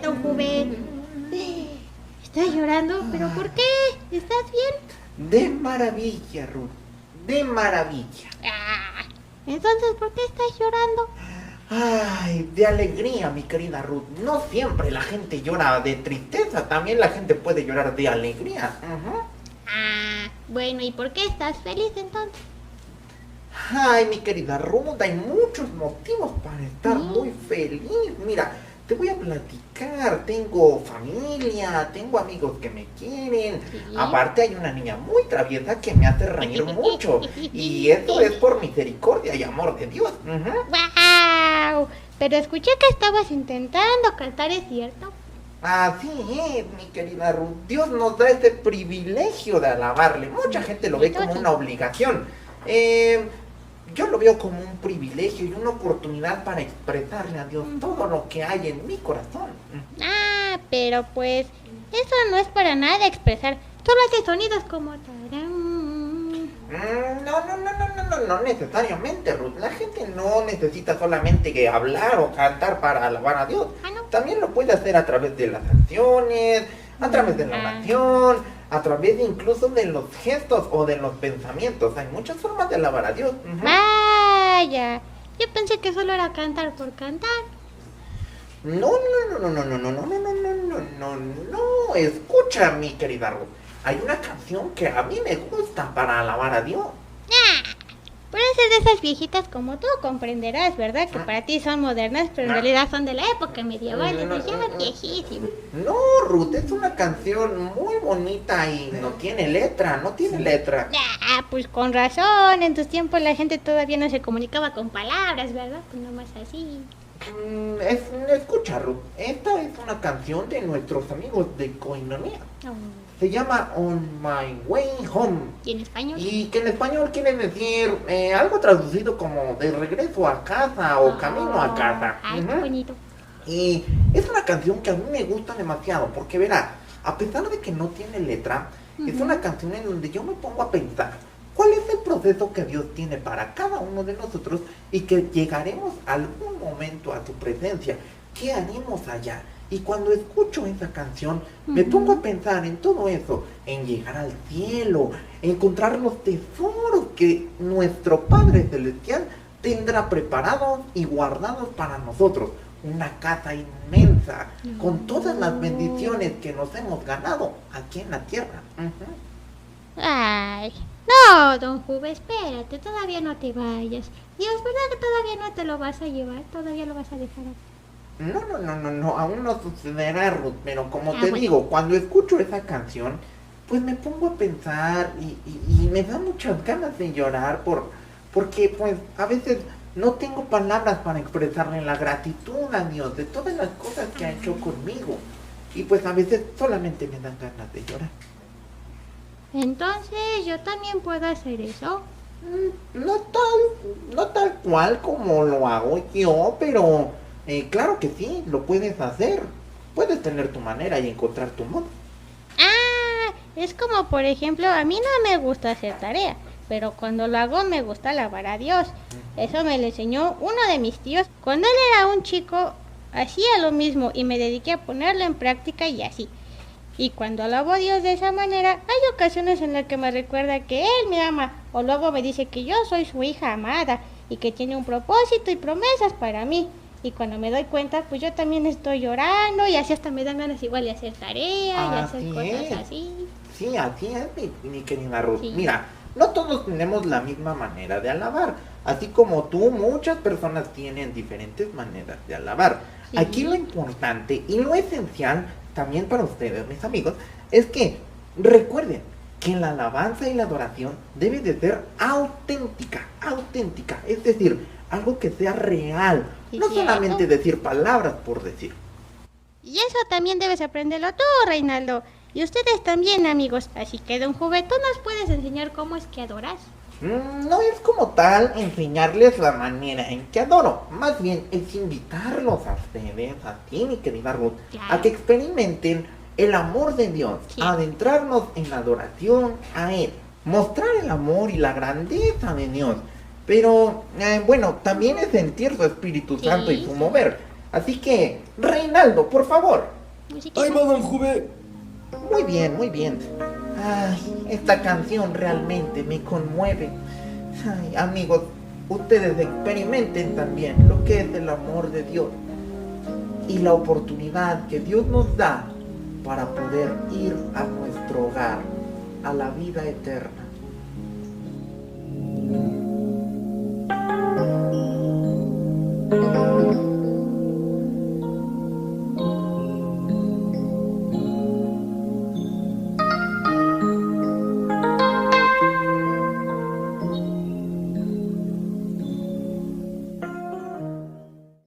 don Juve. ¿Estás llorando? ¿Pero por qué? ¿Estás bien? De maravilla, Ruth. De maravilla. Entonces, ¿por qué estás llorando? Ay, de alegría, mi querida Ruth. No siempre la gente llora de tristeza, también la gente puede llorar de alegría. Bueno, ¿y por qué estás feliz entonces? Ay, mi querida Ruth, hay muchos motivos para estar muy feliz. Mira, te voy a platicar. Tengo familia, tengo amigos que me quieren. Aparte hay una niña muy traviesa que me hace reír mucho. Y eso es por misericordia y amor de Dios. ¡Wow! Pero escuché que estabas intentando cantar, ¿es cierto? Así es, mi querida Ruth. Dios nos da ese privilegio de alabarle. Mucha gente lo ve como una obligación. Yo lo veo como un privilegio y una oportunidad para expresarle a Dios todo lo que hay en mi corazón. Pero pues eso no es para nada expresar. Solo hace sonidos como tarán. No necesariamente, Ruth. La gente no necesita solamente que hablar o cantar para alabar a Dios. ¿No? También lo puede hacer a través de las acciones, a través de la oración, a través incluso de los gestos o de los pensamientos. Hay muchas formas de alabar a Dios. Vaya, yo pensé que solo era cantar por cantar. No. Escucha, mi querida Ruth. Hay una canción que a mí me gusta para alabar a Dios. Pueden ser de esas viejitas como tú, comprenderás, ¿verdad? Que para ti son modernas, pero en realidad son de la época medieval, se llaman viejísimas. No, Ruth, es una canción muy bonita y no tiene letra. Pues con razón, en tus tiempos la gente todavía no se comunicaba con palabras, ¿verdad? Pues nomás así. Escucha, Ruth, esta es una canción de nuestros amigos de Koinonia. Se llama On My Way Home. ¿Y en español? Y que en español quiere decir algo traducido como de regreso a casa o camino a casa. Qué bonito. Y es una canción que a mí me gusta demasiado porque verá, a pesar de que no tiene letra, es una canción en donde yo me pongo a pensar cuál es el proceso que Dios tiene para cada uno de nosotros y que llegaremos algún momento a su presencia. ¿Qué haremos allá? Y cuando escucho esa canción, me pongo a pensar en todo eso, en llegar al cielo, encontrar los tesoros que nuestro Padre Celestial tendrá preparados y guardados para nosotros. Una casa inmensa, con todas las bendiciones que nos hemos ganado aquí en la tierra. Ay, no, don Juve, espérate, todavía no te vayas. Dios, ¿verdad que todavía no te lo vas a llevar? ¿Todavía lo vas a dejar aquí? No, aún no sucederá, Ruth, pero como te digo, cuando escucho esa canción, pues me pongo a pensar y me da muchas ganas de llorar porque pues a veces no tengo palabras para expresarle la gratitud a Dios de todas las cosas que ha hecho conmigo y pues a veces solamente me dan ganas de llorar. Entonces, ¿yo también puedo hacer eso? No tal cual como lo hago yo, pero claro que sí, lo puedes hacer. Puedes tener tu manera y encontrar tu modo. Es como por ejemplo, a mí no me gusta hacer tarea, pero cuando lo hago me gusta alabar a Dios. Eso me lo enseñó uno de mis tíos. Cuando él era un chico, hacía lo mismo y me dediqué a ponerlo en práctica y así. Y cuando alabo a Dios de esa manera, hay ocasiones en las que me recuerda que Él me ama, o luego me dice que yo soy su hija amada y que tiene un propósito y promesas para mí. Y cuando me doy cuenta, pues yo también estoy llorando y así hasta me dan ganas igual de hacer tarea y hacer cosas así. Sí, así es, mi querida Ruth. Sí. Mira, no todos tenemos la misma manera de alabar. Así como tú, muchas personas tienen diferentes maneras de alabar. Sí. Aquí lo importante y lo esencial también para ustedes, mis amigos, es que recuerden que la alabanza y la adoración debe de ser auténtica, es decir, algo que sea real, Sí, no cierto. solamente decir palabras por decir. Y eso también debes aprenderlo tú, Reinaldo. Y ustedes también, amigos. Así que, don Juve, tú nos puedes enseñar cómo es que adoras. No es como tal enseñarles la manera en que adoro, más bien es invitarlos a ustedes, a ti, mi querida Ruth, Claro. a que experimenten el amor de Dios, Sí. adentrarnos en la adoración a Él, mostrar el amor y la grandeza de Dios, pero bueno, también es sentir su Espíritu Sí. Santo y su mover. Así que, Reinaldo, por favor. Musiquita. Ahí va, don Juve. Muy bien, muy bien. Ay, esta canción realmente me conmueve. Ay, amigos, ustedes experimenten también lo que es el amor de Dios y la oportunidad que Dios nos da para poder ir a nuestro hogar, a la vida eterna.